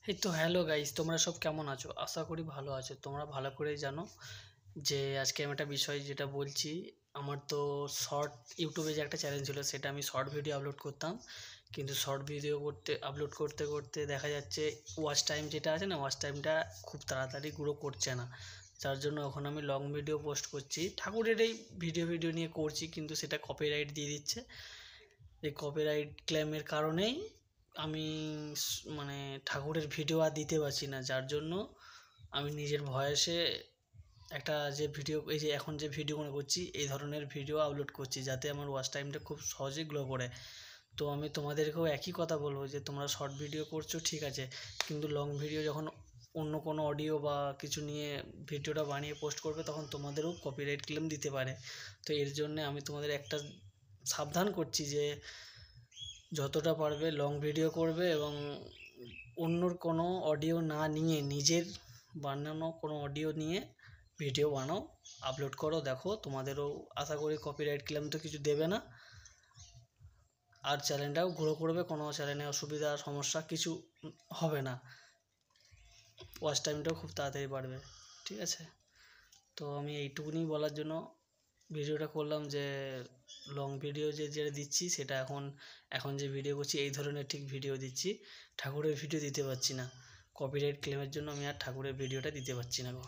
এই তো hello guys, তোমরা সব কেমন আছো? আশা করি ভালো আছো। তোমরা ভালো করেই জানো যে আজকে আমি একটা বিষয় যেটা বলছি। আমার তো শর্ট ইউটিউবে যে একটা চ্যানেল ছিল, সেটা আমি শর্ট ভিডিও আপলোড করতাম। কিন্তু শর্ট ভিডিও আপলোড করতে করতে দেখা যাচ্ছে ওয়াচ টাইম যেটা আছে না, ওয়াচ টাইমটা খুব তাড়াতাড়ি গ্রো করছে না। যার জন্য এখন আমি লং ভিডিও পোস্ট করছি, ঠাকুরের এই ভিডিও নিয়ে করছি, কিন্তু সেটা কপিরাইট দিয়ে দিচ্ছে। এই কপিরাইট ক্লেমের কারণেই আমি মানে ঠাকুরের ভিডিও আর দিতে পারছি না। যার জন্য আমি নিজের ভয়েসে একটা যে ভিডিও, এই যে এখন যে ভিডিওগুলো করছি, এই ধরনের ভিডিও আপলোড করছি, যাতে আমার ওয়াচ টাইমটা খুব সহজেই গ্রো করে। তো আমি তোমাদেরকেও একই কথা বলবো যে তোমরা শর্ট ভিডিও করছো ঠিক আছে, কিন্তু লং ভিডিও যখন অন্য কোনো অডিও বা কিছু নিয়ে ভিডিওটা বানিয়ে পোস্ট করবে, তখন তোমাদেরও কপিরাইট ক্লেম দিতে পারে। তো এর জন্য আমি তোমাদের একটা সাবধান করছি যে যতটা পারবে লং ভিডিও করবে, এবং অন্যর কোনো অডিও না নিয়ে নিজের বানানো কোনো অডিও নিয়ে ভিডিও বানাও, আপলোড করো। দেখো তোমাদেরও আশা করি কপিরাইট ক্লেম তো কিছু দেবে না, আর চ্যানেলটাও গ্রো করবে, কোনো চ্যানেলে অসুবিধা সমস্যা কিছু হবে না, ওয়াচ টাইমটাও খুব তাড়াতাড়ি বাড়বে। ঠিক আছে, তো আমি এইটুকুনি বলার জন্য ভিডিওটা করলাম যে লং ভিডিও যে যেটা দিচ্ছি, সেটা এখন যে ভিডিও করছি এই ধরনের ঠিক ভিডিও দিচ্ছি, ঠাকুরের ভিডিও দিতে পারছি না। কপিরাইট ক্লেমের জন্য আমি আর ঠাকুরের ভিডিওটা দিতে পারছি না গো।